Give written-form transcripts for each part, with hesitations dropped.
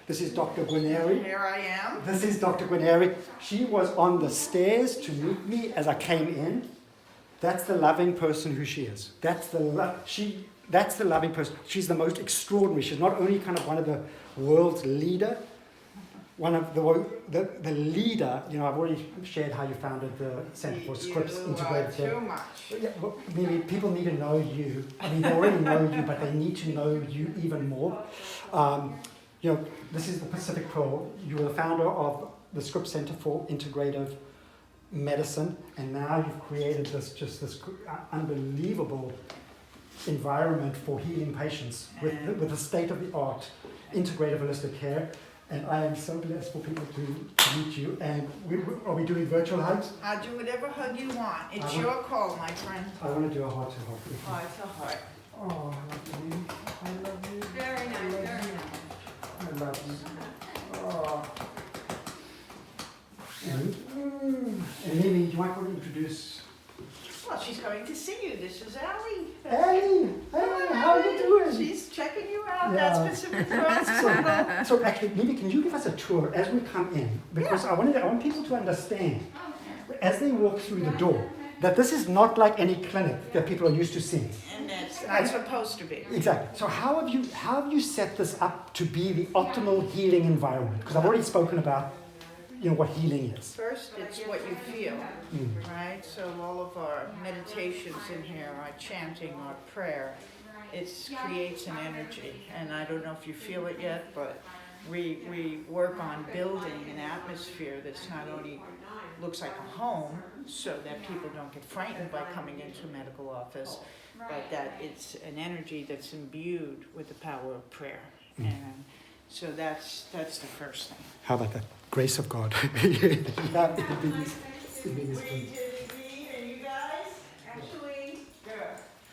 This is Dr. Guarneri. Here I am. This is Dr. Guarneri. She was on the stairs to meet me as I came in. That's the loving person who she is. That's the loving person. She's the most extraordinary. She's not only kind of one of the world's leader, one of the leader. You know, I've already shared how you founded the Center for Scripps Integrative Care. Too much. Yeah, well, maybe people need to know you. I mean, they already know you, but they need to know you even more. You know, this is the Pacific Pearl. You were the founder of the Scripps Center for Integrative Medicine, and now you've created this unbelievable environment for healing patients with the state-of-the-art integrative holistic care. And I am so blessed for people to meet you. And are we doing virtual hugs? I'll do whatever hug you want. It's your call, my friend. I want to do a heart-to-heart with you. Oh, it's a heart. Oh, I love you. I love you. Very nice, very nice. I love you. Oh. And maybe you might want to introduce. Well, she's going to see you. This is Allie. Hey, how are you doing? She's checking you out. Yeah. That's Pacific Pearl. So actually, maybe can you give us a tour as we come in? Because I want people to understand, as they walk through the door, that this is not like any clinic that people are used to seeing. And it's not supposed to be. Exactly. So how have you set this up to be the optimal healing environment? Because I've already spoken about, you know, what healing is. First, it's what you feel, right? So all of our meditations in here, our chanting, our prayer, it creates an energy. And I don't know if you feel it yet, but we work on building an atmosphere that's not only looks like a home, so that people don't get frightened by coming into a medical office, but that it's an energy that's imbued with the power of prayer. And so that's the first thing. How about that? Grace of God. Creativity, and you guys, actually,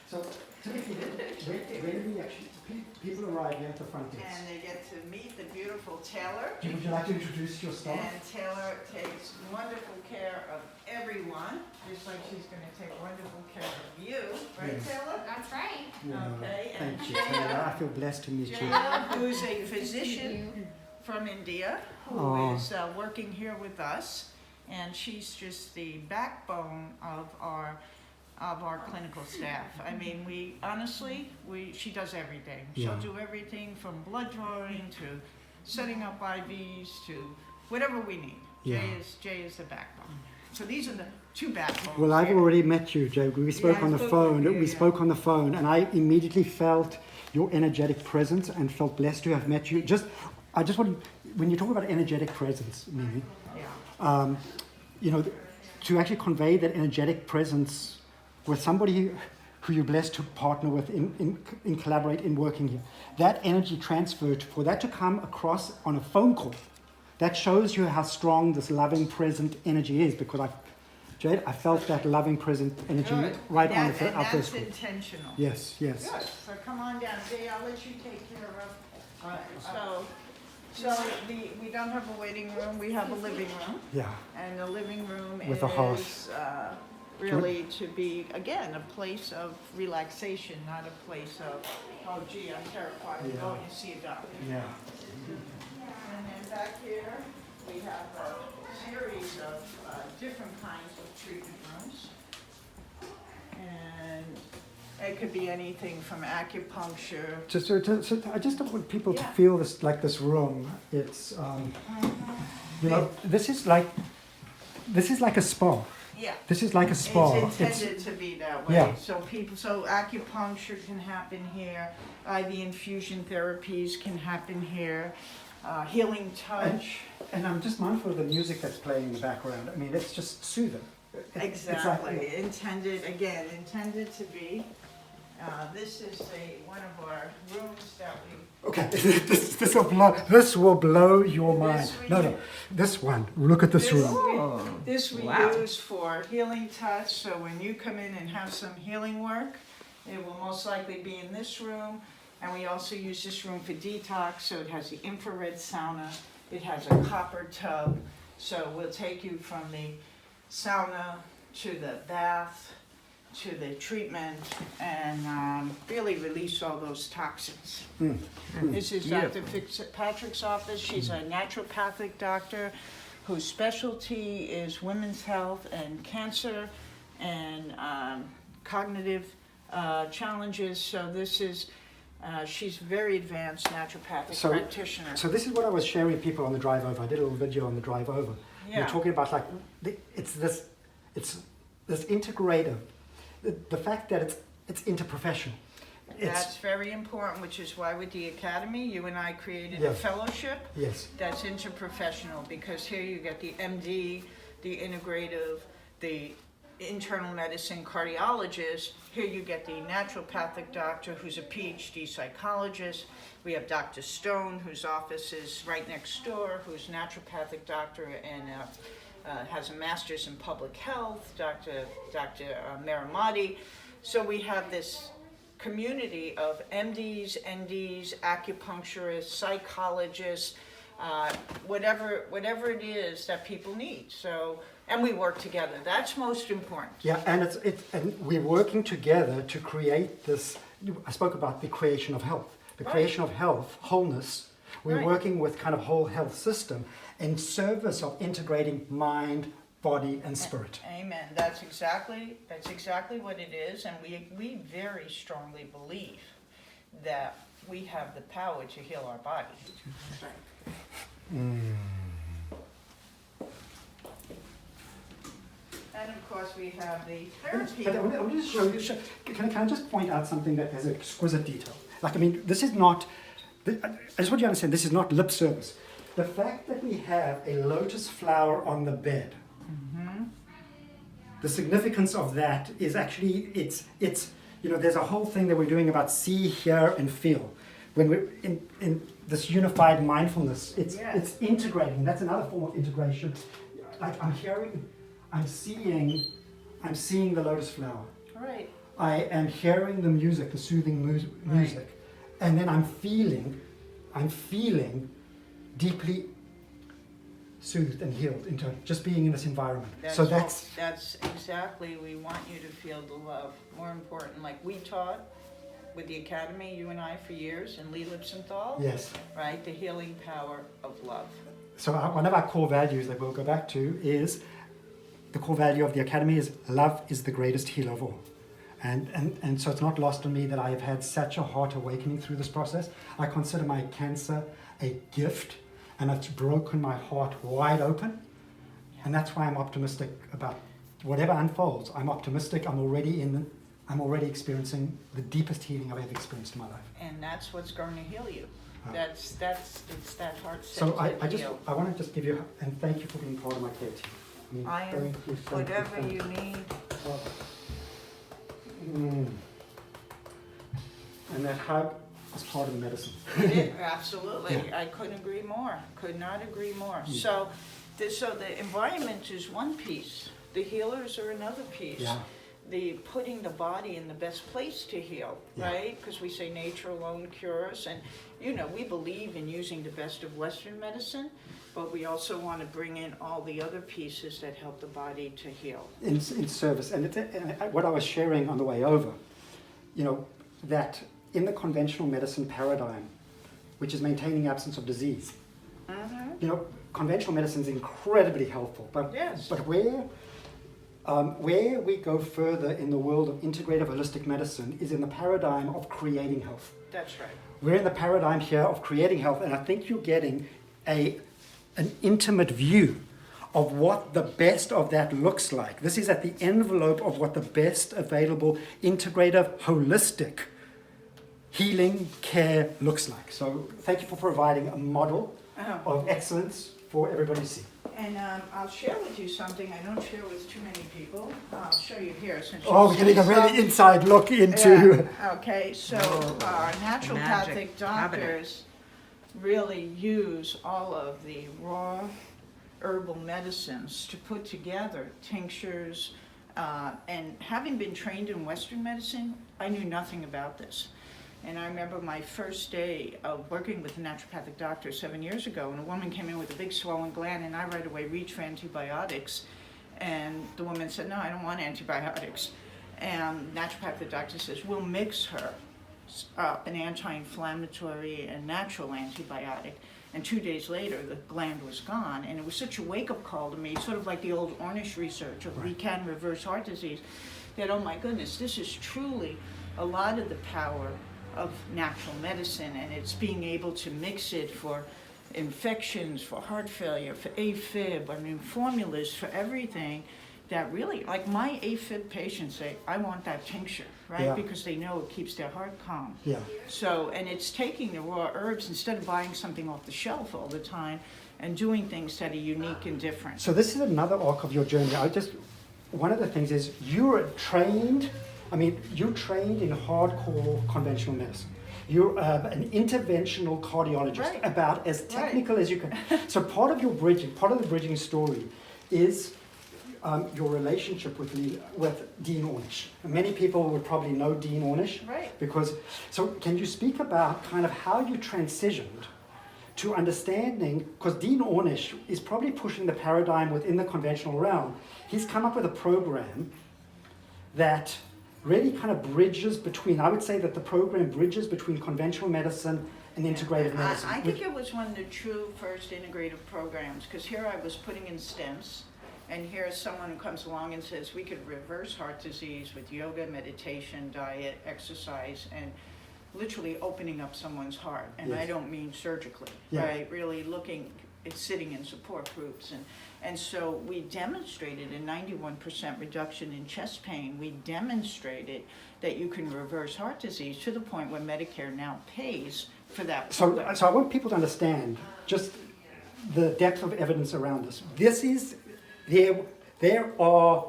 So typically, when we actually people arrive here at the front desk. and they get to meet the beautiful Taylor. Would you like to introduce your staff? And Taylor takes wonderful care of everyone, just like she's going to take wonderful care of you, right, Yes. Taylor? That's right. Yeah. Okay, and Thank you, Taylor. I feel blessed to meet you. Jaya, who's a physician from India, who is working here with us, and she's just the backbone of our clinical staff. I mean, she does everything. She'll do everything from blood drawing to setting up IVs to whatever we need. Yeah. Jay is the backbone. So these are the two backbones. Well, I've here. already met you, Jay. We spoke on the phone. We spoke on the phone, and I immediately felt your energetic presence and felt blessed to have met you. I just want to, when you talk about energetic presence, Mimi, you know, to actually convey that energetic presence with somebody who you're blessed to partner with in collaborate in working here, that energy transferred, for that to come across on a phone call, that shows you how strong this loving present energy is, because Jade, I felt that loving present energy right on our first That's call. intentional. Yes. Good. So come on down, Jay. I'll let you take care of. So we don't have a waiting room. We have a living room, Yeah. and the living room With a hearth. really to be again a place of relaxation, not a place of oh gee, I'm terrified. I'm going to see a doctor. Yeah. And then back here we have a series of different kinds of treatment rooms, and it could be anything from acupuncture. I just don't want people to feel this room. It's you know, this is like a spa. Yeah. This is like a spa. It's intended to be that way. Yeah. So acupuncture can happen here. IV infusion therapies can happen here. Healing touch. And I'm just mindful of the music that's playing in the background. I mean, it's just soothing. Exactly. Intended to be. This is one of our rooms that we. Okay, this will blow your mind. No, this one. Look at this room. This we use for healing touch. So when you come in and have some healing work, it will most likely be in this room. And we also use this room for detox. So it has the infrared sauna. It has a copper tub. So we'll take you from the sauna to the bath to the treatment and really release all those toxins. This is Dr. Fitzpatrick's office. She's a naturopathic doctor whose specialty is women's health and cancer and cognitive challenges. So this is, she's very advanced naturopathic practitioner. So this is what I was sharing with people on the drive over. I did a little video on the drive over. Yeah. We're talking about like, it's this integrative, the fact that it's interprofessional. That's very important, which is why with the Academy, you and I created a Yes. fellowship Yes. that's interprofessional, because here you get the MD, the integrative, the internal medicine cardiologist. Here you get the naturopathic doctor who's a PhD psychologist. We have Dr. Stone, whose office is right next door, who's a naturopathic doctor and has a master's in public health, Dr. Maramati. So we have this community of MDs, NDs, acupuncturists, psychologists, whatever it is that people need. So, and we work together. That's most important. Yeah, and and we're working together to create this. I spoke about the creation of health, the creation of health, wholeness. We're working with kind of whole health system in service of integrating mind, body, and spirit. Amen. That's exactly what it is, and we very strongly believe that we have the power to heal our body. And of course we have the therapy. But I'm just show you. Can I just point out something that has exquisite detail? Like, I mean, this is not. I just want you to understand. This is not lip service. The fact that we have a lotus flower on the bed. The significance of that is actually it's there's a whole thing that we're doing about see, hear, and feel. When we're in this unified mindfulness, it's integrating. That's another form of integration. Like I'm seeing the lotus flower. Right. I am hearing the music, the soothing music, and then I'm feeling deeply soothed and healed into just being in this environment. That's exactly, we want you to feel the love. More important, like we taught with the Academy, you and I, for years, and Lee Lipsenthal. Yes. Right, the healing power of love. So one of our core values that we'll go back to is, the core value of the Academy is love is the greatest healer of all. And so it's not lost on me that I have had such a heart awakening through this process. I consider my cancer a gift, and it's broken my heart wide open. And that's why I'm optimistic about whatever unfolds. I'm optimistic. I'm already experiencing the deepest healing I've ever experienced in my life. And that's what's going to heal you. It's that heart set. So I want to just give you, and thank you for being part of my care team. I am, whatever you need. And that hug is part of the medicine. Absolutely. Yeah. I couldn't agree more. Could not agree more. So the environment is one piece. The healers are another piece. Yeah. The putting the body in the best place to heal, right? Because we say nature alone cures, and we believe in using the best of Western medicine, but we also want to bring in all the other pieces that help the body to heal. In service, and what I was sharing on the way over, that in the conventional medicine paradigm, which is maintaining absence of disease, conventional medicine is incredibly helpful, but where we go further in the world of integrative holistic medicine is in the paradigm of creating health. That's right. We're in the paradigm here of creating health, and I think you're getting an intimate view of what the best of that looks like. This is at the envelope of what the best available integrative holistic healing care looks like. So thank you for providing a model of excellence for everybody to see. And I'll share with you something I don't share with too many people. I'll show you here. Since we're getting a really inside look into... Yeah. Okay, so our naturopathic doctors really use all of the raw herbal medicines to put together tinctures. And having been trained in Western medicine, I knew nothing about this. And I remember my first day of working with a naturopathic doctor 7 years ago, and a woman came in with a big swollen gland, and I right away reached for antibiotics. And the woman said, "No, I don't want antibiotics." and naturopathic doctor says, we'll mix her an anti-inflammatory and natural antibiotic. And 2 days later, the gland was gone. And it was such a wake-up call to me, sort of like the old Ornish research of we can reverse heart disease, that, oh my goodness, this is truly a lot of the power of natural medicine, and it's being able to mix it for infections, for heart failure, for AFib, I mean, formulas for everything that really, like my AFib patients say, I want that tincture, right? Yeah. Because they know it keeps their heart calm. Yeah. So, and it's taking the raw herbs instead of buying something off the shelf all the time and doing things that are unique and different. So this is another arc of your journey. One of the things is you're trained in hardcore conventional medicine. You're an interventional cardiologist, Right. about as technical as you can. So part of the bridging story is your relationship with Dean Ornish. Many people would probably know Dean Ornish. Right. So can you speak about kind of how you transitioned to understanding, because Dean Ornish is probably pushing the paradigm within the conventional realm. He's come up with a program that really kind of bridges between, I would say that the program bridges between conventional medicine and integrative medicine. I think it was one of the true first integrative programs, because here I was putting in stents, and here's someone who comes along and says we could reverse heart disease with yoga, meditation, diet, exercise, and literally opening up someone's heart. And Yes. I don't mean surgically, Yeah. right? Really sitting in support groups. And so we demonstrated a 91% reduction in chest pain. We demonstrated that you can reverse heart disease to the point where Medicare now pays for that. So I want people to understand just the depth of evidence around this. There are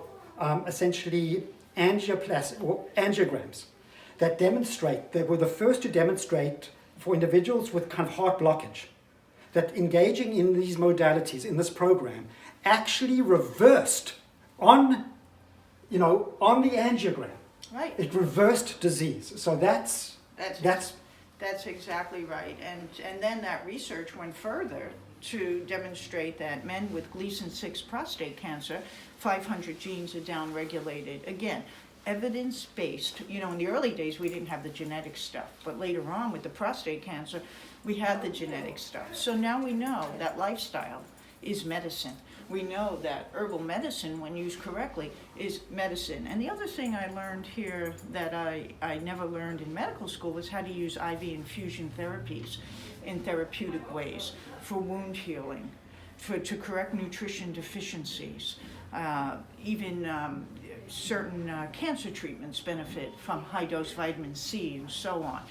essentially angiograms that demonstrate, they were the first to demonstrate for individuals with kind of heart blockage, that engaging in these modalities in this program actually reversed on the angiogram. Right. It reversed disease. So that's exactly right. And then that research went further to demonstrate that men with Gleason 6 prostate cancer, 500 genes are downregulated. Again, evidence-based. In the early days we didn't have the genetic stuff, but later on with the prostate cancer, we had the genetic stuff. So now we know that lifestyle is medicine. We know that herbal medicine, when used correctly, is medicine. And the other thing I learned here that I never learned in medical school was how to use IV infusion therapies in therapeutic ways for wound healing, to correct nutrition deficiencies, even certain cancer treatments benefit from high-dose vitamin C and so on.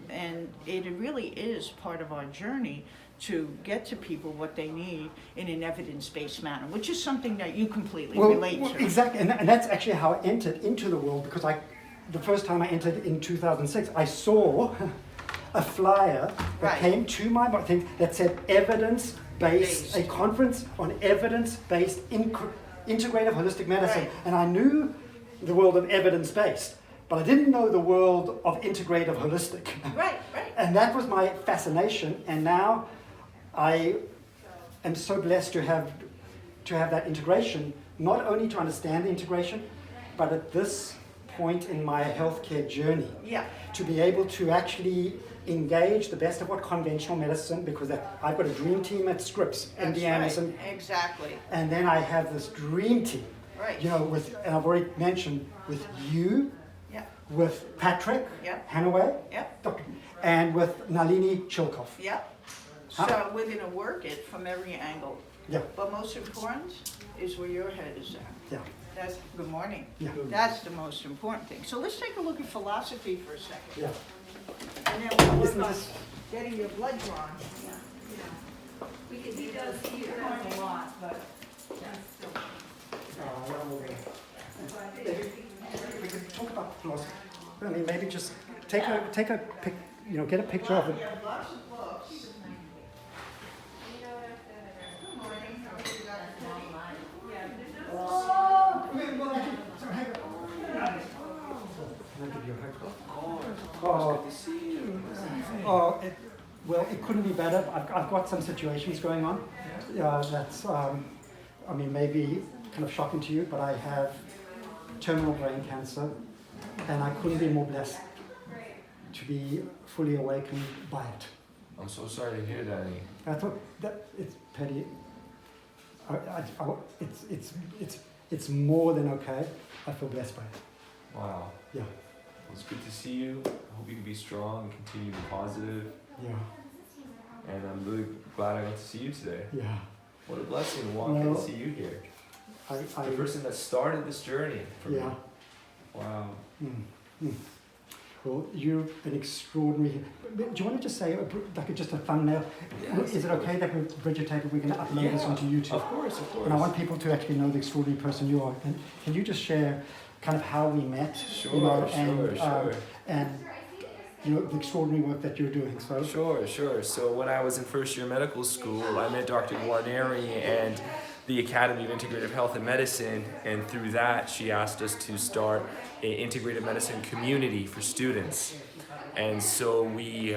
And it really is part of our journey to get to people what they need in an evidence-based manner, which is something that you completely relate to. Exactly, and that's actually how I entered into the world, because the first time I entered in 2006, I saw a flyer that came to my thing that said evidence-based, a conference on evidence-based integrative holistic medicine. Right. And I knew the world of evidence-based, but I didn't know the world of integrative holistic. Right. And that was my fascination, and now I am so blessed to have that integration, not only to understand the integration, but at this point in my healthcare journey, to be able to actually engage the best of what conventional medicine, because I've got a dream team at Scripps, MD Anderson. Exactly. And then I have this dream team, and I've already mentioned, with you, with Patrick Hanaway, and with Nalini Chilkov. So we're going to work it from every angle. Yeah. But most important is where your head is at. Yeah. That's good morning. Yeah. That's the most important thing. So let's take a look at philosophy for a second. Yeah. And then we'll work on getting your blood drawn. He does a lot, but We could talk about philosophy. I mean, maybe just take a pic, get a picture of it. lots of books. Can I give you a hug? Of course. Good to see you. It couldn't be better. I've got some situations going on. That's, maybe kind of shocking to you, but I have terminal brain cancer, and I couldn't be more blessed to be fully awakened by it. I'm so sorry to hear that. I thought that it's petty. It's more than okay. I feel blessed by it. Wow. Yeah. Well, it's good to see you. I hope you can be strong and continue to be positive. Yeah. And I'm really glad I got to see you today. Yeah. What a blessing to walk in and see you here. The person that started this journey for me. Wow. Well, you're an extraordinary. Do you want to just say, like, just a thumbnail? Yes, Is it okay that Bridget, we're going to upload this onto YouTube? Of course, of course. And I want people to actually know the extraordinary person you are. And can you just share kind of how we met? Sure, and the extraordinary work that you're doing. So Sure. So when I was in first year medical school, I met Dr. Guarneri and the Academy of Integrative Health and Medicine, and through that she asked us to start an integrative medicine community for students. And so we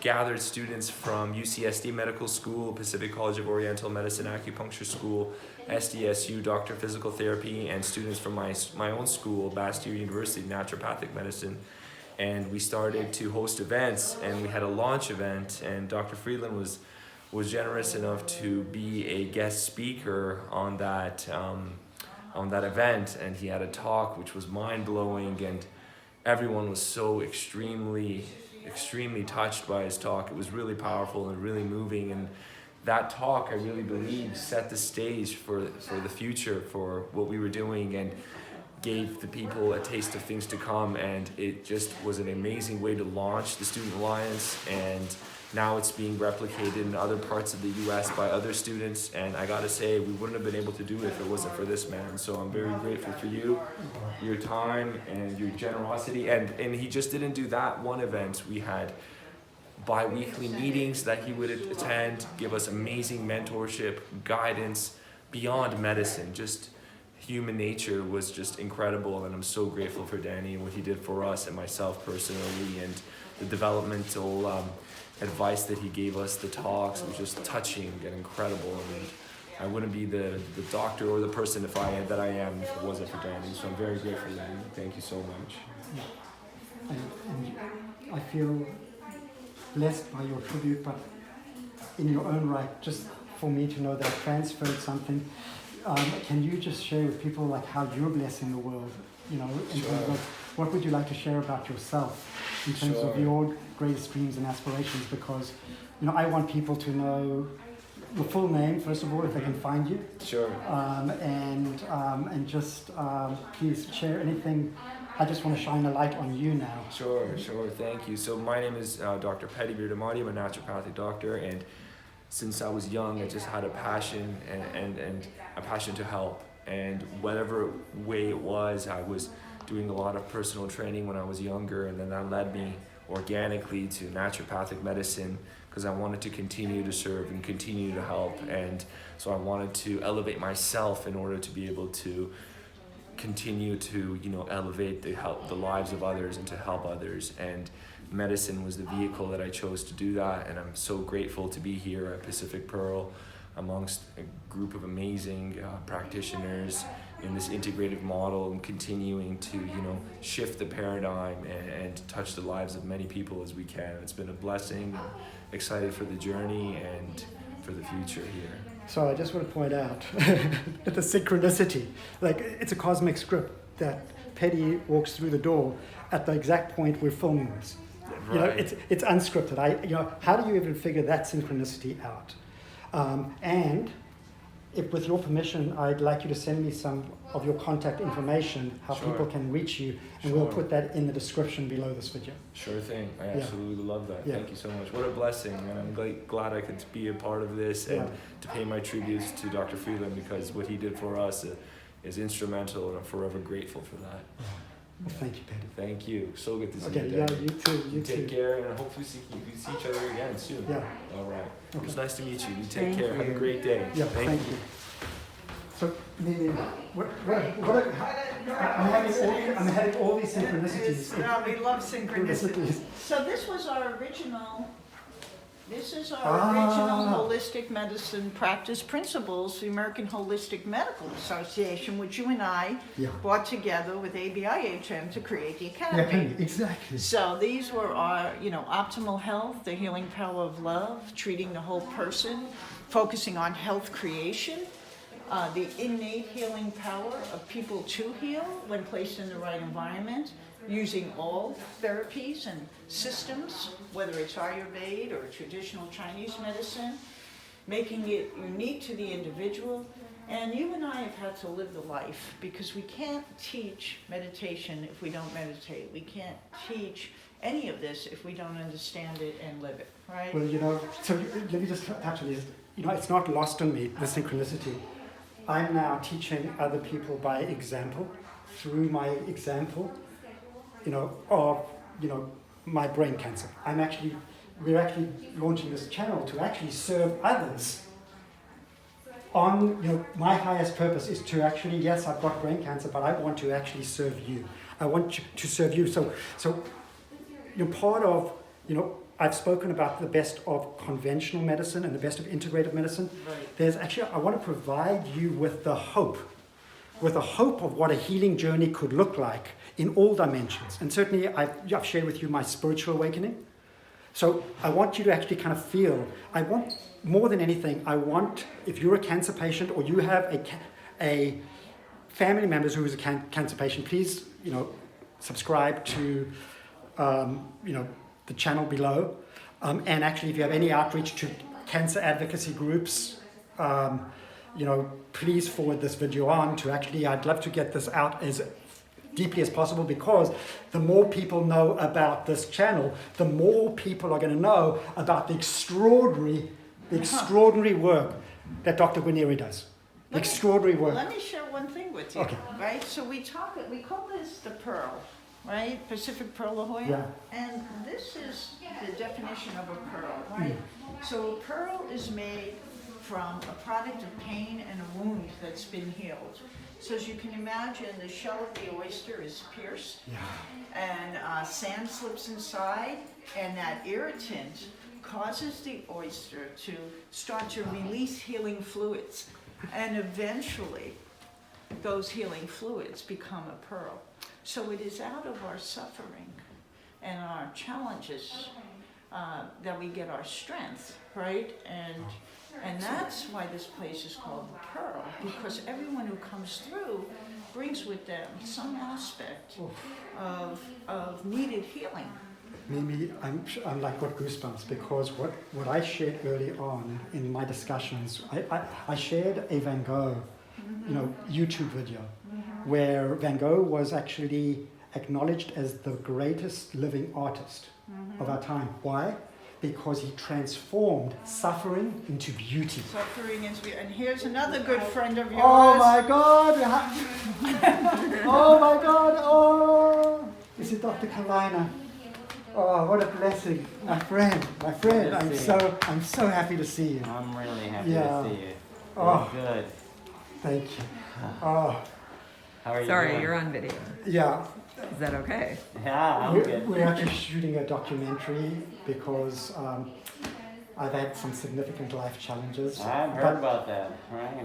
gathered students from UCSD Medical School, Pacific College of Oriental Medicine Acupuncture School, SDSU Doctor of Physical Therapy, and students from my own school, Bastyr University Naturopathic Medicine. And we started to host events, and we had a launch event, and Dr. Friedland was generous enough to be a guest speaker on that event, and he had a talk which was mind-blowing, and everyone was so extremely touched by his talk. It was really powerful and really moving, and that talk, I really believe, set the stage for the future, for what we were doing, and gave the people a taste of things to come. And it just was an amazing way to launch the Student Alliance, and now it's being replicated in other parts of the US by other students, and I gotta say, we wouldn't have been able to do it if it wasn't for this man. So I'm very grateful for you, your time and your generosity. And he just didn't do that one event. We had bi-weekly meetings that he would attend, give us amazing mentorship, guidance beyond medicine. Just human nature was just incredible, and I'm so grateful for Danny and what he did for us and myself personally, and the developmental advice that he gave us, the talks. It was just touching and incredible, and I wouldn't be the doctor or the person that I am if it wasn't for Danny. So I'm very grateful, Danny. Thank you so much. and I feel blessed by your tribute, but in your own right, just for me to know that I transferred something. Can you just share with people like how you're blessing the world? In terms of what would you like to share about yourself in terms of your greatest dreams and aspirations? Because I want people to know your full name first of all, if they can find you. And just please share anything. I just want to shine a light on you now. Sure. Thank you. So my name is Dr. Petty Birdamati. I'm a naturopathic doctor, and since I was young, I just had a passion and a passion to help. And whatever way it was, I was doing a lot of personal training when I was younger, and then that led me organically to naturopathic medicine because I wanted to continue to serve and continue to help. And so I wanted to elevate myself in order to be able to continue to elevate the lives of others and to help others. And medicine was the vehicle that I chose to do that, and I'm so grateful to be here at Pacific Pearl amongst a group of amazing practitioners in this integrative model, and continuing to shift the paradigm and touch the lives of many people as we can. It's been a blessing. I'm excited for the journey and for the future here. So I just want to point out that the synchronicity, like it's a cosmic script that Petty walks through the door at the exact point we're filming this. Right. It's unscripted. How do you even figure that synchronicity out? And if, with your permission, I'd like you to send me some of your contact information, how people can reach you, and we'll put that in the description below this video. Sure thing. I absolutely love that. Yeah. Thank you so much. What a blessing, and I'm glad I could be a part of this and to pay my tributes to Dr. Friedland, because what he did for us is instrumental, and I'm forever grateful for that. Well, thank you, Petty. Thank you. So good to see Okay, you. yeah, you too. You take too. care, and hopefully we see each other again soon. Yeah. All right. Okay. It was nice to meet you. You take care. Have a great day. Yeah, thank you. So, I'm having all these synchronicities. No, we love synchronicity. So this was our original This is our original holistic medicine practice principles, the American Holistic Medical Association, which you and I brought together with ABIHM to create the academy. Yeah, exactly. So these were our, optimal health, the healing power of love, treating the whole person, focusing on health creation, the innate healing power of people to heal when placed in the right environment, using all therapies and systems, whether it's Ayurveda or traditional Chinese medicine, making it unique to the individual. And you and I have had to live the life, because we can't teach meditation if we don't meditate. We can't teach any of this if we don't understand it and live it, right? Well, so let me just touch on this. It's not lost on me, the synchronicity. I'm now teaching other people by example, through my example, of my brain cancer. We're actually launching this channel to actually serve others. My highest purpose is to actually, yes, I've got brain cancer, but I want to actually serve you. I want to serve you. So part of, I've spoken about the best of conventional medicine and the best of integrative medicine. Right. I want to provide you with a hope of what a healing journey could look like in all dimensions. And certainly I've shared with you my spiritual awakening. So I want you to actually kind of feel, more than anything, if you're a cancer patient or you have a family member who is a cancer patient, please, subscribe to, the channel below. And actually, if you have any outreach to cancer advocacy groups, please forward this video on to I'd love to get this out as deeply as possible, because the more people know about this channel, the more people are going to know about the extraordinary work that Dr. Guarneri does. Extraordinary work. Let me share one thing with you, Okay. right? So we call this the pearl, right? Pacific Pearl La Jolla. Yeah. And this is the definition of a pearl, right? So a pearl is made from a product of pain and a wound that's been healed. So as you can imagine, the shell of the oyster is pierced, and sand slips inside, and that irritant causes the oyster to start to release healing fluids, and eventually those healing fluids become a pearl. So it is out of our suffering and our challenges that we get our strength, right? And that's why this place is called the Pearl, because everyone who comes through brings with them some aspect of needed healing. Mimi, I'm like got goosebumps, because what I shared early on in my discussions, I shared a Van Gogh, YouTube video, where Van Gogh was actually acknowledged as the greatest living artist of our time. Why? Because he transformed suffering into beauty. And here's another good friend of yours. Oh my God! Oh my God! Oh, this is Dr. Kalina. Oh, what a blessing, my friend. I'm so happy to see you. I'm really happy to see you. Oh, Good. thank you. Oh, How are you Sorry, doing? you're on video. yeah. Is that okay? Yeah, I'm good. We're actually shooting a documentary because I've had some significant life challenges. I've heard about that. Right.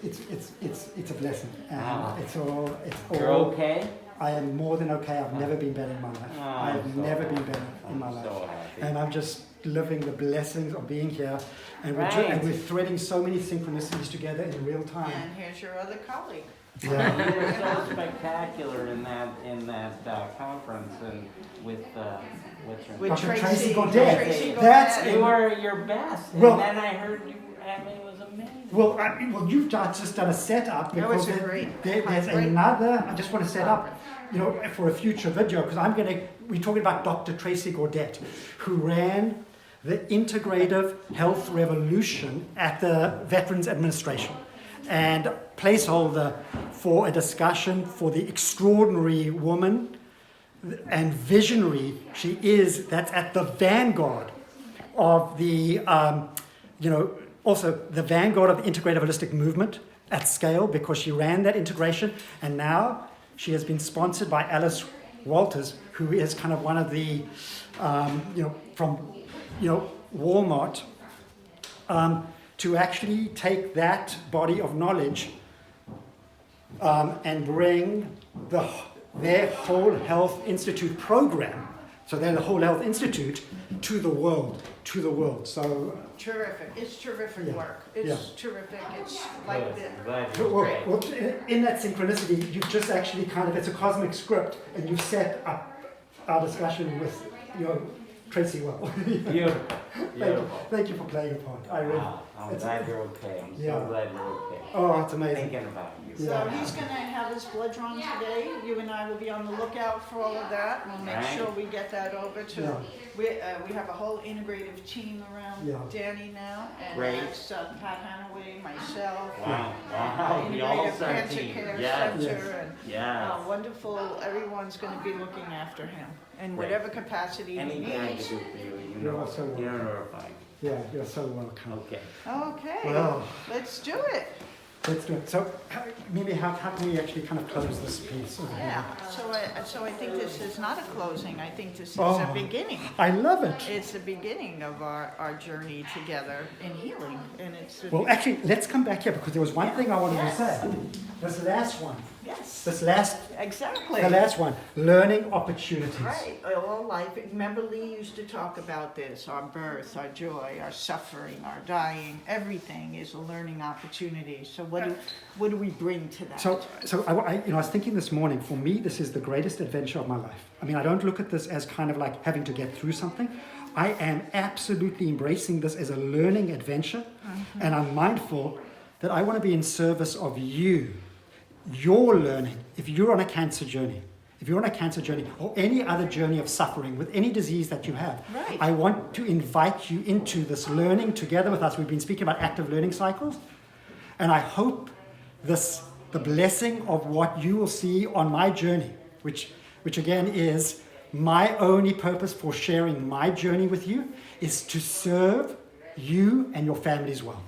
It's a blessing, and Wow. it's all. You're okay? I am more than okay. I've never been better in my life. I have I'm so never been happy. better in my I'm life. so happy. And I'm just living the blessings of being here, and Right. we're threading so many synchronicities together in real time. And here's your other colleague. Yeah. You were so spectacular in that conference, and with what's her With name? Dr. Tracy Tracy Godet. Tracy That's Godet. You were your best. Well- And then I heard you. It was amazing. Well, you've just done a setup, That was because a great- there's great another. I just want to set up, for a future video, because we're talking about Dr. Tracy Godet, who ran the Integrative Health Revolution at the Veterans Administration, and placeholder for a discussion for the extraordinary woman and visionary she is, that's at the vanguard of the, also the vanguard of the integrative holistic movement at scale, because she ran that integration, and now she has been sponsored by Alice Walters, who is kind of one of the, Walmart to actually take that body of knowledge and bring their Whole Health Institute program, so they're the Whole Health Institute, to the world. So Terrific. It's terrific work. It's terrific. It's like the well, in that synchronicity, you've just actually it's a cosmic script, and you've set up our discussion with Tracy well. Beautiful. Thank you for playing a part. I'm glad you're okay. I'm Yeah. so glad you're okay. Oh, it's amazing. Thinking about you. So he's going to have his blood drawn today. You and I will be on the lookout for all of that. We'll make sure we get that over to. Yeah. We have a whole integrative team around Danny now, and that's Pat Hanaway, myself, Wow. The Integrative All-Star Cancer team. Care Yes. Center, and Yes. wonderful. Everyone's going to be looking after him in whatever capacity he Anything I can needs. do for you, You're so you're welcome. notified. Yeah, you're so welcome. Okay. Okay, Well. let's do it. Let's do it. So maybe how can we actually kind of close this piece? Yeah. So I think this is not a closing. I think this is Oh. a beginning. I love it. It's the beginning of our journey together in healing, and it's Well, actually, let's come back here because there was one thing I wanted to say. This last one. yes, The last one. Learning opportunities. right. All life. Remember, Lee used to talk about this: our birth, our joy, our suffering, our dying. Everything is a learning opportunity. So what do we bring to that? So I was thinking this morning. For me, this is the greatest adventure of my life. I mean, I don't look at this as kind of like having to get through something. I am absolutely embracing this as a learning adventure, and I'm mindful that I want to be in service of you. Your learning, if you're on a cancer journey, or any other journey of suffering with any disease that you have, Right. I want to invite you into this learning together with us. We've been speaking about active learning cycles, and I hope the blessing of what you will see on my journey, which again is my only purpose for sharing my journey with you, is to serve you and your families well.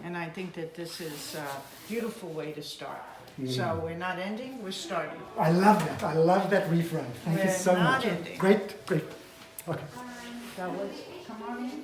And I think that this is a beautiful way to start. So we're not ending, we're starting. I love that. I love that reframe. Thank you We're so not much. ending. Great. Okay. So let's come on in.